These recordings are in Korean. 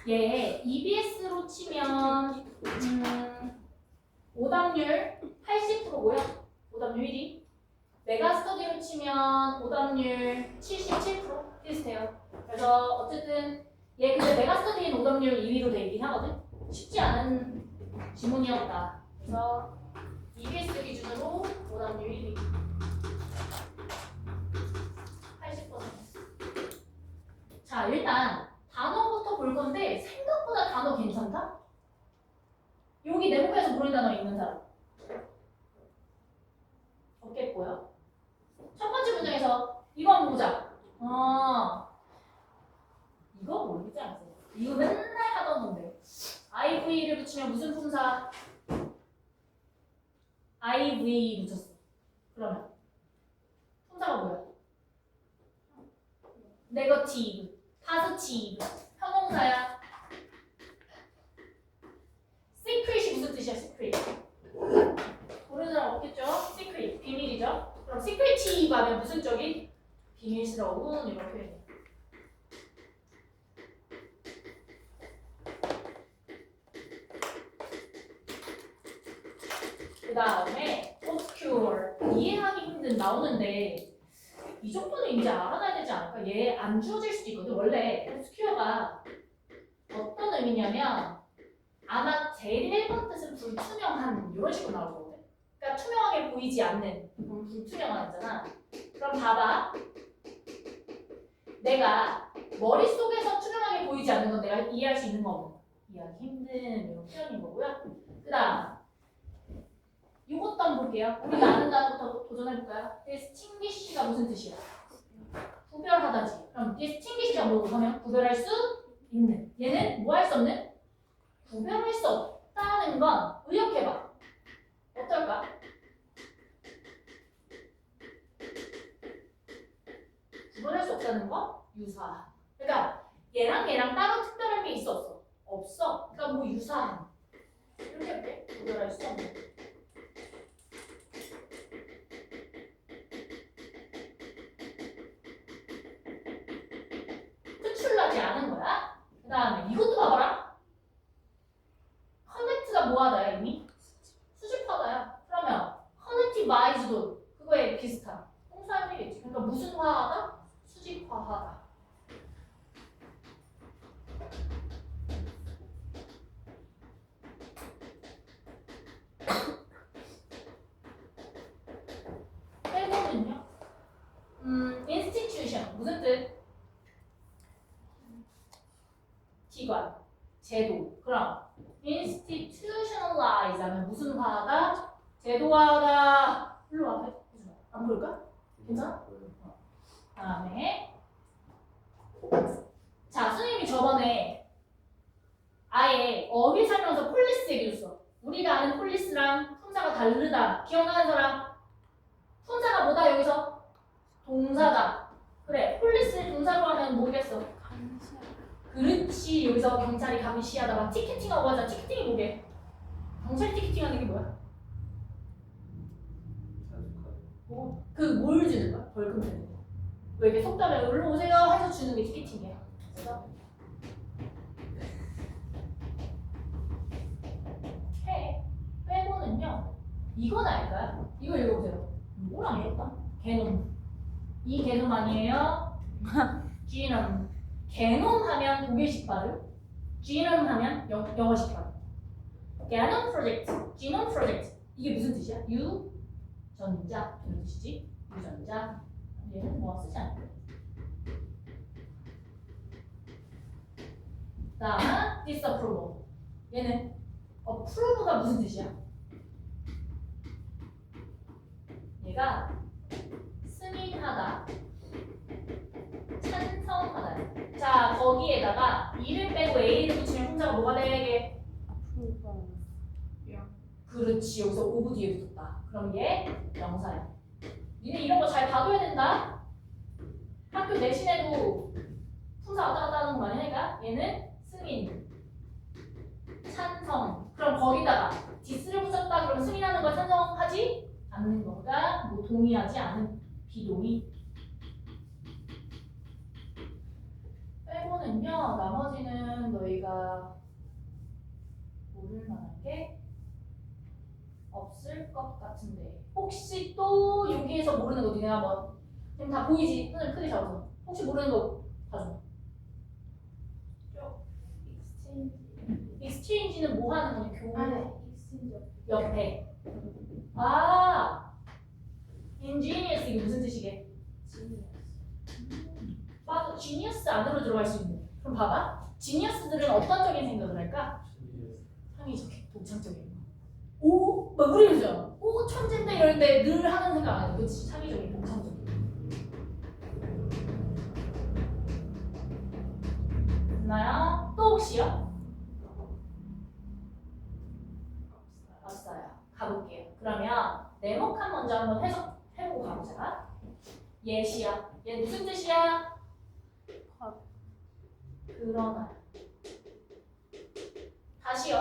얘 EBS로 치면 오답률 80%고요. 오답률 1위. 메가스터디로 치면 오답률 77% 비슷해요. 그래서 어쨌든 얘 근데 메가스터디는 오답률 2위로 돼 있긴 하거든. 쉽지 않은 지문이었다. 그래서 EBS 기준으로 오답률 1위. 80%. 자, 일단 단어부터 볼 건데 생각보다 단어 괜찮다? 여기 네모카에서 모르는 단어 있는 사람? 없겠고요. 첫 번째 문장에서 이거 한번 보자. 이거 모르지 않으세요? 이거 맨날 하던 건데. IV를 붙이면 무슨 품사? IV 붙였어. 그러면 품사가 뭐야? 네거티브, 파지티브, 형용사야. 시크릿이 무슨 뜻이야? 시크릿. 모르는 사람 없겠죠? 시크릿, 비밀이죠? 그럼 시크릿티브 하면 무슨 쪽이? 비밀스러운 이런 표현이에요. 그 다음에 obscure, 이해하기 힘든 나오는데 이 정도는 이제 알아놔야 되지 않을까? 얘 안 주어질 수도 있거든. 원래 obscure가 어떤 의미냐면 아마 제일 1번 뜻은 불투명한 이런 식으로 나올 거거든. 그러니까 투명하게 보이지 않는 그럼 불투명하잖아. 그럼 봐봐. 내가 머릿속에서 투명하게 보이지 않는 건 내가 이해할 수 있는 거 이해하기 힘든 이런 표현인 거고요. 그 다음 이것도 한번 볼게요. 우리가 아는 단어부터 도전해볼까요? distinguish가 무슨 뜻이야? 구별하다지. 그럼 distinguish가 뭐라고 하면 구별할 수 있는. 얘는 뭐 할 수 없는? 구별할 수 없다는 건 의역해봐. 어떨까? 구별할 수 없다는 거? 유사한. 그러니까 얘랑 얘랑 따로 특별한 게 있어 없어? 없어. 그러니까 뭐 유사한. 이렇게 해볼게. 구별할 수 없는. 특출나지 않은 거야. 그 다음에 이것도 봐봐라. 커넥트가 뭐하다야 이미? 수집하다야. 그러면 커넥티바이즈도 그거에 비슷한 동사형이겠지. 그러니까 무슨 화하다? 수집화하다. 빼고는요. institution 무슨 뜻? 기관, 제도. 그럼 institutionalize 하면 무슨 화하다? 제도화하다. 일로 와. 안 보일까? 괜찮아? 다음에 자, 선생님이 저번에 아예 어휘 설명서 폴리스 얘기해줬어. 우리가 아는 폴리스랑 품사가 다르다. 기억나는 사람? 품사가 뭐다 여기서? 동사다. 그래, 폴리스를 동사로 하면 뭐겠어? 그렇지. 여기서 경찰이 감시하다 막 티켓팅하고 하자. 티켓팅이 뭐게? 경찰 티켓팅하는 게 뭐야? 그 뭘 주는 거야? 벌금 주는 거. 왜 이렇게 속담에 얼른 오세요 해서 주는 게 티켓팅이야. 그래서 해 빼고는요. 이건 알까요? 이거 읽어보세요. 뭐랑 읽었다? 게놈. 이 게놈 아니에요? 지놈. 게놈 하면 독일식 발음, 지놈 하면 영어식 발음. 게놈 프로젝트, 지놈 프로젝트. 이게 무슨 뜻이야? 유전자 이런 뜻이지. 유전자. 얘는 뭐 쓰지 않고. 다음 disapproval. 얘는 approve가 무슨 뜻이야? 얘가 승인하다, 찬성하다. 자, 거기에다가 이를 빼고 A를 붙이면 품사가 뭐가 되게? 그렇지. 여기서 오브 뒤에 붙었다. 그럼 얘 명사야. 니네 이런 거 잘 봐둬야 된다. 학교 내신에도 품사 왔다 갔다 하는 거 많이 하니까 얘는 승인, 찬성. 그럼 거기다가 디스를 붙였다 그러면 승인하는 걸 찬성하지 않는 거가 뭐 동의하지 않은 비동의. 이거는요, 나머지는 너희가 모를 만한 게 없을 것 같은데 혹시 또 여기에서 모르는 거 니네가 뭐 지금 다 보이지? 손을 크게 잡아서 혹시 모르는 거 봐줘. 익스체인지는 뭐 하는 거냐? 교환. 옆에. 아, ingenious 이게 무슨 뜻이게? 맞아, genius 안으로 들어갈 수 있는. 그럼 봐봐. genius들은 어떤적인 생각을 할까? 창의적인, 독창적인. 오, 막 우리 그죠? 오, 천재인데 이러는데 늘 하는 생각 안 해. 그치? 창의적인, 독창적인. 됐나요? 또 혹시요? 없어요. 가볼게요. 그러면 네모칸 먼저 한번 해보고 가보자. 예시야. 얘 무슨 뜻이야? 그러나. 다시요.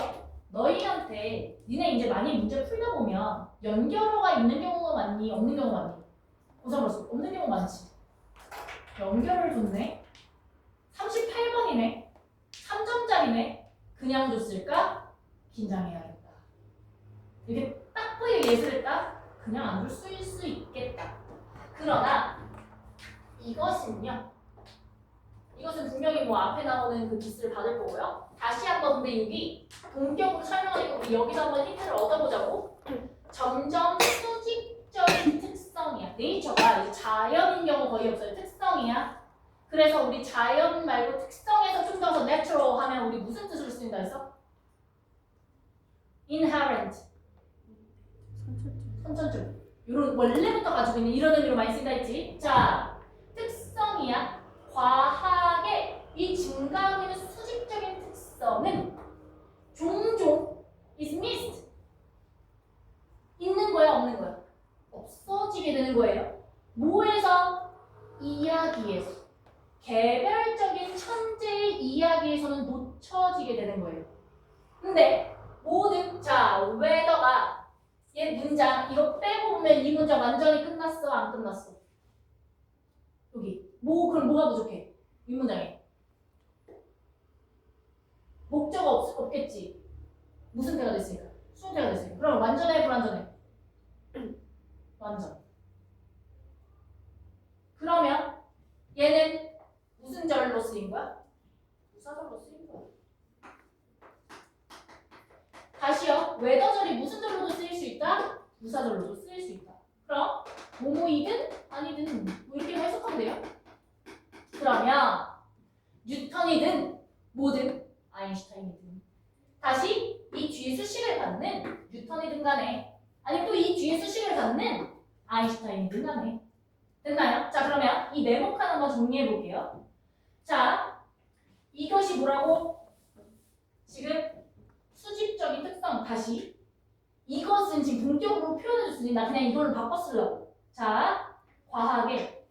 너희한테 니네 이제 많이 문제 풀다 보면 연결어가 있는 경우가 많니? 없는 경우가 많니? 고사벌써 없는 경우 많지. 연결을 줬네. 38번이네. 3점짜리네. 그냥 줬을까? 긴장해야겠다. 이렇게 딱 보여 예술했다? 그냥 안 줄 수일 수 있겠다. 그러나 이것은요. 이것은 분명히 뭐 앞에 나오는 그 기스를 받을 거고요. 다시 한번 근데 여기 본격으로 설명하니까 우리 여기서 한번 힌트를 얻어보자고. 점점 수직적인 특성이야. 네이처가 이제 자연인 경우 거의 없어요. 특성이야. 그래서 우리 자연 말고 특성에서 좀 더 natural 하면 우리 무슨 뜻으로 쓰인다 했어? inherent. 선천적. 이런 원래부터 가지고 있는 이런 의미로 많이 쓰인다 했지. 자, 특성이야. 과학의 이 증가하고 있는 수직적인 특성은 종종 is missed. 있는 거야, 없는 거야? 없어지게 되는 거예요. 뭐에서? 이야기에서. 개별적인 천재의 이야기에서는 놓쳐지게 되는 거예요. 근데 모든 자, whether가 얘 문장 이거 빼고 보면 이 문장 완전히 끝났어, 안 끝났어? 여기 그럼 뭐가 부족해? 이 문장에 목적어 없겠지. 무슨 태가 됐으니까? 수동태가 됐으니까. 그럼 완전해, 불완전해? 완전. 그러면 얘는 무슨 절로 쓰인 거야? 부사절로 쓰인 거야. 다시요. whether절이 무슨 절로도 쓰일 수 있다? 부사절로도 쓰일 수 있다. 그럼 뭐뭐이든 아니든 뭐 이렇게 해석하면 돼요. 그러면 뉴턴이든 뭐든 아인슈타인이든 다시 이 뒤에 수식을 갖는 뉴턴이든 간에 아니 또 이 뒤에 수식을 갖는 아인슈타인이든 간에 됐나요? 자 그러면 이 네모칸 한번 정리해 볼게요. 자 이것이 뭐라고? 지금 수직적인 특성 다시 이것은 지금 본격으로 표현해 줬으니 나 그냥 이걸로 바꿔 쓰려고. 자 과학의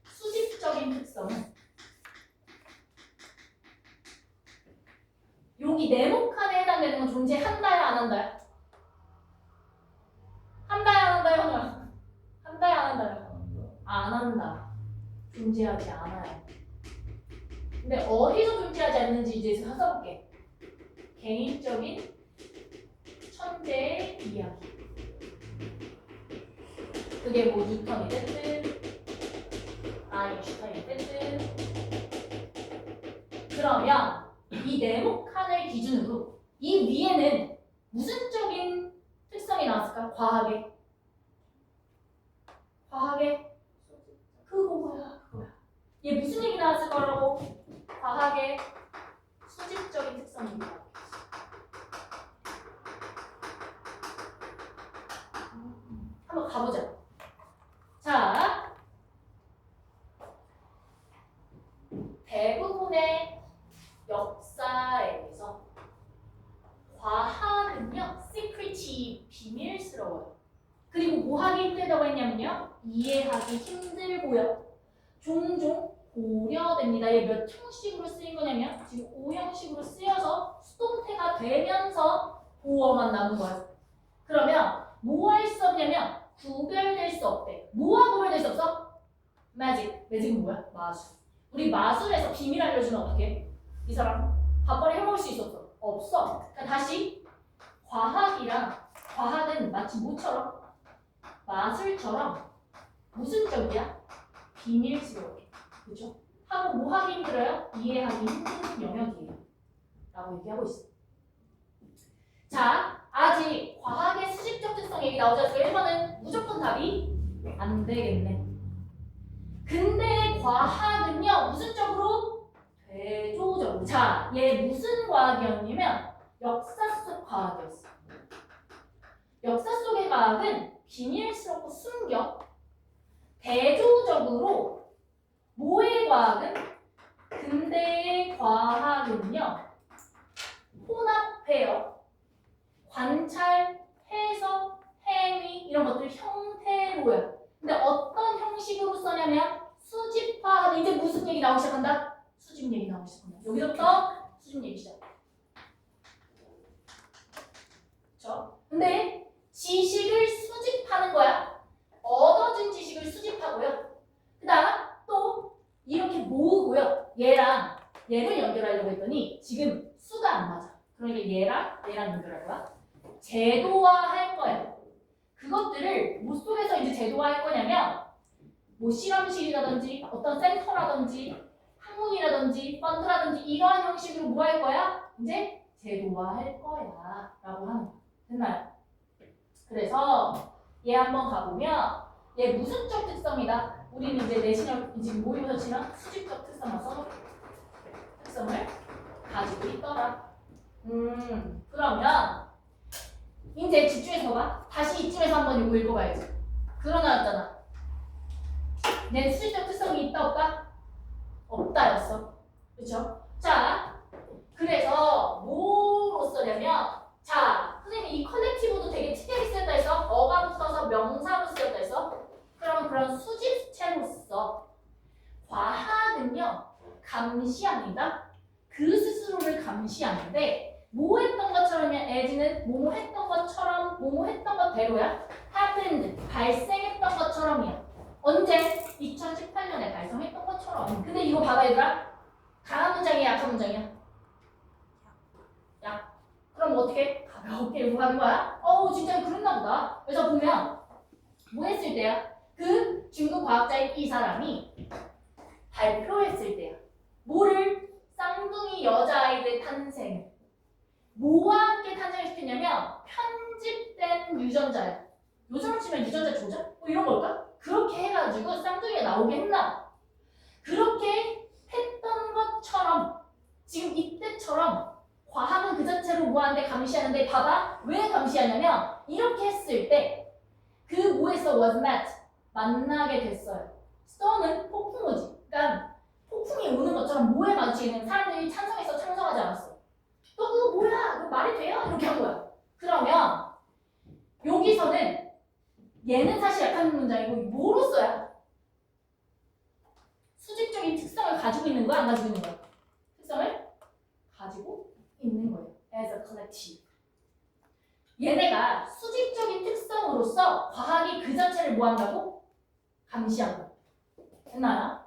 수직적인 특성은 여기 네모칸에 해당되는 건 존재한다요, 안 한다요? 한다요, 안 한다요, 형아? 한다요, 안 한다요? 안 한다. 존재하지 않아요. 근데 어디서 존재하지 않는지 이제 찾아볼게. 개인적인 천재의 이야기. 그게 뭐 뉴턴이 됐든 아인슈타인이 됐든 그러면 이 네모칸을 기준으로 이 위에는 무슨적인 특성이 나왔을까? 과학의 그거야. 얘 무슨 얘기 나왔을 거라고? 과학의 수직적인 특성입니다. 한번 가보자. 자, 대부분의 역사에서 과학은요, secret이 비밀스러워요. 그리고 뭐 하기 힘들다고 했냐면요, 이해하기 힘들고요. 종종 고려됩니다. 얘 몇 형식으로 쓰인 거냐면 지금 5형식으로 쓰여서 수동태가 되면서 보어만 남은 거예요. 그러면 뭐 할 수 없냐면 구별될 수 없대. 뭐와 구별될 수 없어? 매직은 뭐야? 마술. 우리 마술에서 비밀 알려주면 어떡해? 이 사람 밥벌이 해먹을 수 있었어? 없어. 그러니까 다시 과학은 마치 뭐처럼? 마술처럼 무슨 쪽이야? 비밀스러워. 그렇죠? 하고 뭐 하기 힘들어요? 이해하기 힘든 영역이에요. 라고 얘기하고 있어. 자, 아직 과학의 수직적 특성 얘기 나오지 않았어요? 1번은 무조건 답이 안 되겠네. 근데 과학은요, 무슨 쪽으로? 대조적으로. 자, 얘 무슨 과학이었냐면 역사 속 과학이었어. 역사 속의 과학은 비밀스럽고 숨겨. 대조적으로 뭐의 과학은? 근대의 과학은요, 혼합해요. 관찰, 해석, 행위 이런 것들 형태로요. 근데 어떤 형식으로 써냐면 수집화하는. 이제 무슨 얘기 나오기 시작한다? 수집 얘기 나오기 시작한다. 여기서부터 수집 얘기 시작. 그렇죠? 근데 지식을 수집하는 거야. 얻어진 지식을 수집하고요. 그다음 또 이렇게 모으고요. 얘를 연결하려고 했더니 지금 수가 안 맞아. 그러니까 얘랑 연결할 거야. 제도화할 거예요. 그것들을 뭐 속에서 이제 제도화할 거냐면 뭐 실험실이라든지 어떤 센터라든지 학문이라든지 펀드라든지 이러한 형식으로 뭐 할 거야? 이제 제도화할 거야 라고 하는 거야. 됐나요? 그래서 얘 한번 가보면 얘 무슨적 특성이다. 우리는 이제 내신을 지금 모의고사 치면 수직적 특성만 써놓고 특성을 가지고 있더라. 그러면 이제 집중해서 봐. 다시 이쯤에서 한번 이거 읽어봐야지. 그러나였잖아. 내 수직적 특성이 있다 없다? 없다였어. 그렇죠? 자, 그래서 뭐로 쓰냐면 자, 선생님 이 컬렉티브도 되게 특이하게 쓰였다 해서 어가 붙어서 명사로 쓰였다 해서 그러면 그런 수집체로서 과학은요 감시합니다. 그 스스로를 감시하는데 뭐 했던 것처럼이면 as는 뭐뭐 했던 것처럼 뭐뭐 했던 것대로야. happened 발생했던 것처럼이야. 언제? 2018년에 발생했던 것처럼. 근데 이거 봐봐 얘들아. 강한 문장이야 약한 문장이야? 야. 그럼 어떻게? 가볍게 읽고 가는 거야? 진짜 그랬나 보다. 그래서 보면 뭐 했을 때야? 그 중국 과학자인 이 사람이 발표했을 때야. 뭐를? 쌍둥이 여자아이들 탄생. 뭐와 함께 탄생시켰냐면 편집된 유전자야. 요즘으로 치면 유전자 조작? 뭐 이런 걸까? 그렇게 해가지고 쌍둥이가 나오게 했나? 그렇게 했던 것처럼 지금 이때처럼 과학은 그 자체로 뭐하는데 감시하는데 봐봐. 왜 감시하냐면 이렇게 했을 때 그 뭐에서 was met 만나게 됐어요. storm은 폭풍우지. 그러니까 폭풍이 오는 것처럼 뭐에 마주치는 사람들이 찬성해서 찬성하지 않았어. 너 그거 뭐야? 그거 말이 돼요? 이렇게 한 거야. 그러면 여기서는 얘는 사실 약한 문장이고 뭐로써야? 수직적인 특성을 가지고 있는 거야? 안 가지고 있는 거야? 특성을 가지고 있는 거예요. as a collective. 얘네가 수직적인 특성으로서 과학이 그 자체를 뭐 한다고? 감시한다고. 됐나요?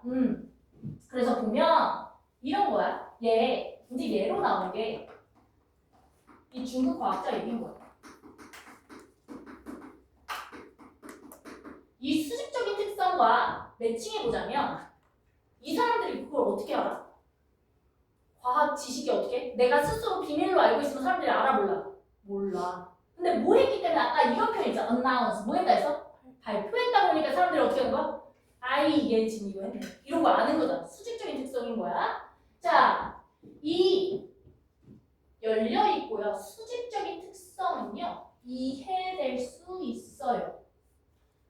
그래서 보면 이런 거야. 이제 얘로 나온 게 이 중국 과학자 얘기인 거야. 이 수직적인 특성과 매칭해보자면 이 사람들이 그걸 어떻게 알아? 과학 지식이 어떻게? 내가 스스로 비밀로 알고 있으면 사람들이 알아 몰라? 몰라. 근데 뭐 했기 때문에 아까 이런 표현 있잖아. announce. 뭐 했다 해서? 발표했다 보니까 사람들이 어떻게 하는 거야? 얘 지금 이거 했네. 이런 거 아는 거잖아. 수직적인 특성인 거야. 자, 이 열려있고요. 수직적인 특성은요. 이해될 수 있어요.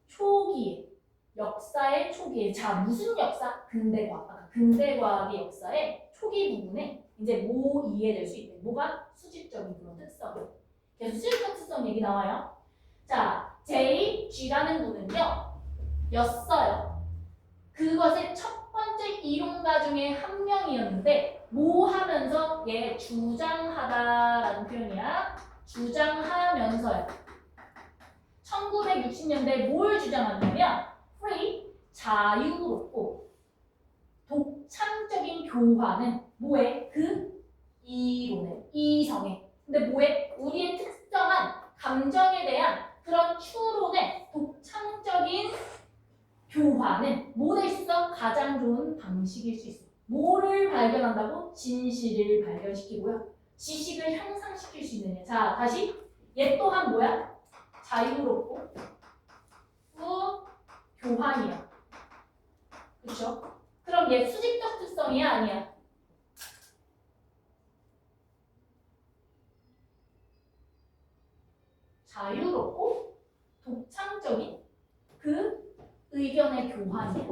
초기에. 역사의 초기에. 자, 무슨 역사? 근대과학. 근대과학의 역사의 초기 부분에 이제 뭐 이해될 수 있대. 뭐가? 수직적인 그런 특성. 계속 수직적 특성 얘기 나와요. 자, JG라는 분은요. 였어요. 그것의 첫 번째 이론가 중에 한 명이었는데 뭐 하면서 얘 주장하다라는 표현이야. 주장하면서요. 1960년대 뭘 주장하냐면 free, 자유롭고 독창적인 교화는 뭐해? 그 이론에, 이성에. 근데 뭐해? 우리의 특정한 감정에 대한 그런 추론의 독창적인 교화는 뭐 될 수 있어? 가장 좋은 방식일 수 있어. 뭐를 발견한다고? 진실을 발견시키고요. 지식을 향상시킬 수 있느냐. 자, 다시. 얘 또한 뭐야? 자유롭고 교환이야. 그렇죠? 그럼 얘 수직적 특성이야? 아니야? 자유롭고 독창적인 그 의견의 교환이야.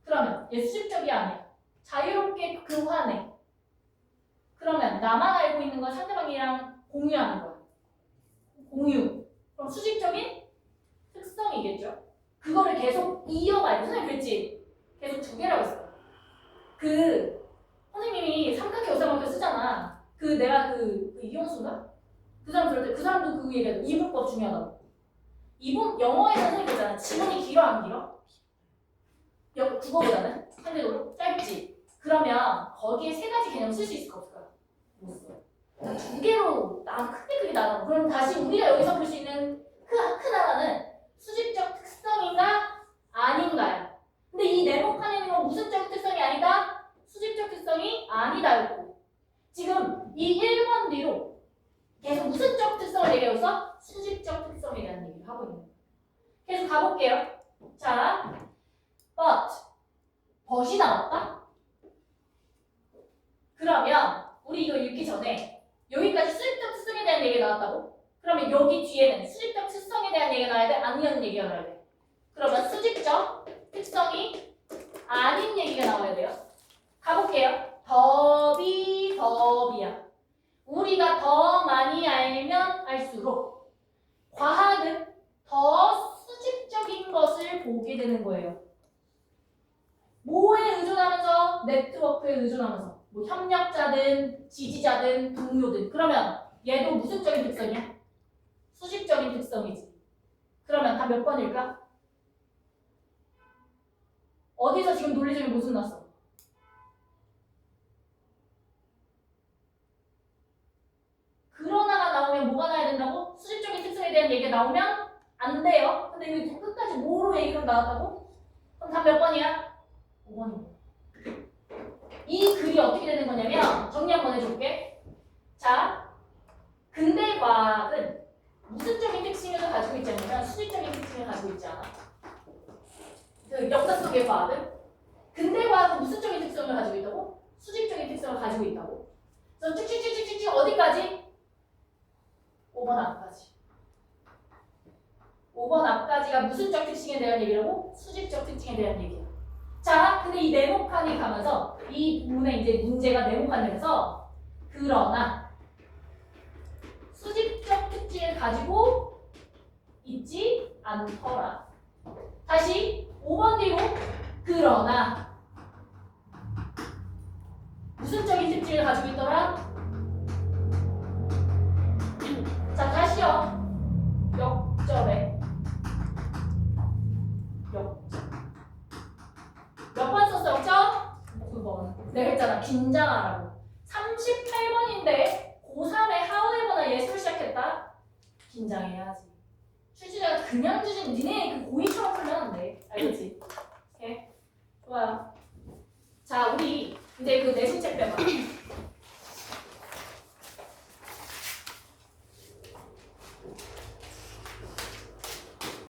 그러면 얘 수직적이 아니야. 자유롭게 교환해. 그러면 나만 알고 있는 걸 상대방이랑 공유하는 거야. 공유. 그럼 수직적인 특성이겠죠. 그거를 계속 이어가야 돼. 선생님 그랬지? 계속 두 개라고 했어. 선생님이 삼각형 오삼각형 쓰잖아. 내가 이용수인가? 그 사람 들을 때 그 사람도 그 얘기하죠. 이분법 중요하다고. 영어에서 선생님 그랬잖아. 지문이 길어 안 길어? 국어보다는 상대적으로 짧지. 그러면 거기에 세 가지 개념 쓸 수 있을까 없을까? 못 써. 두 개로 크게 나눠. 그럼 다시 우리가 여기서 볼 수 있는 큰 하나는 수직적 특성인가 아닌가요? 근데 이 네모칸에 있는 건 무슨적 특성이 아니다? 수직적 특성이 아니다였고, 지금 이 1번 뒤로 계속 무슨적 특성을 얘기해서 수직적 특성에 대한 얘기를 하고 있는 거예요. 계속 가볼게요. 자, but이 나왔다? 그러면 우리 이거 읽기 전에 여기까지 수직적 특성에 대한 얘기가 나왔다고? 그러면 여기 뒤에는 수직적 특성에 대한 얘기가 나와야 돼? 아니라는 얘기가 나와야 돼? 그러면 수직적 특성이 아닌 얘기가 나와야 돼요. 가볼게요. 더비야. 우리가 더 많이 알면 알수록 과학은 더 수직적인 것을 보게 되는 거예요. 뭐에 의존하면서? 네트워크에 의존하면서. 뭐 협력자든 지지자든 동료든. 그러면 얘도 무슨적인 특성이야? 수직적인 특성이지. 그러면 다 몇 번일까? 어디서 지금 논리적인 모순 났어? 그러나가 나오면 뭐가 나야 된다고? 수직적인 특성에 대한 얘기가 나오면 안 돼요. 근데 이거 끝까지 뭐로 얘기가 나왔다고? 그럼 다 몇 번이야? 5번입니다. 이 글이 어떻게 되는 거냐면 정리 한번 해줄게. 자, 근대 과학은 무슨적인 특징을 가지고 있지 않냐면 수직적인 특징을 가지고 있지 않아. 역사 속의 과학은 근대 과학은 무슨적인 특성을 가지고 있다고? 수직적인 특성을 가지고 있다고. 그래서 쭉쭉쭉쭉쭉 어디까지? 5번 앞까지. 5번 앞까지가 무슨적 특징에 대한 얘기라고? 수직적 특징에 대한 얘기야. 자, 근데 이 네모칸이 가면서 이 부분에 이제 문제가 네모칸이 되면서 그러나 수직적 특징을 가지고 있지 않더라. 다시 5번 뒤로 그러나 무슨적인 특징을 가지고 있더라? 자, 다시요. 역절에 몇 번 썼어? 역절? 9번. 내가 했잖아. 긴장하라고. 38번인데 고3에 하우에버나 예술 시작했다? 긴장해야지. 출제자가 그냥 주진 니네 그 고2처럼 풀면 안 돼. 알겠지? 오케이? 좋아요. 자, 우리 이제 그 내신책 빼봐.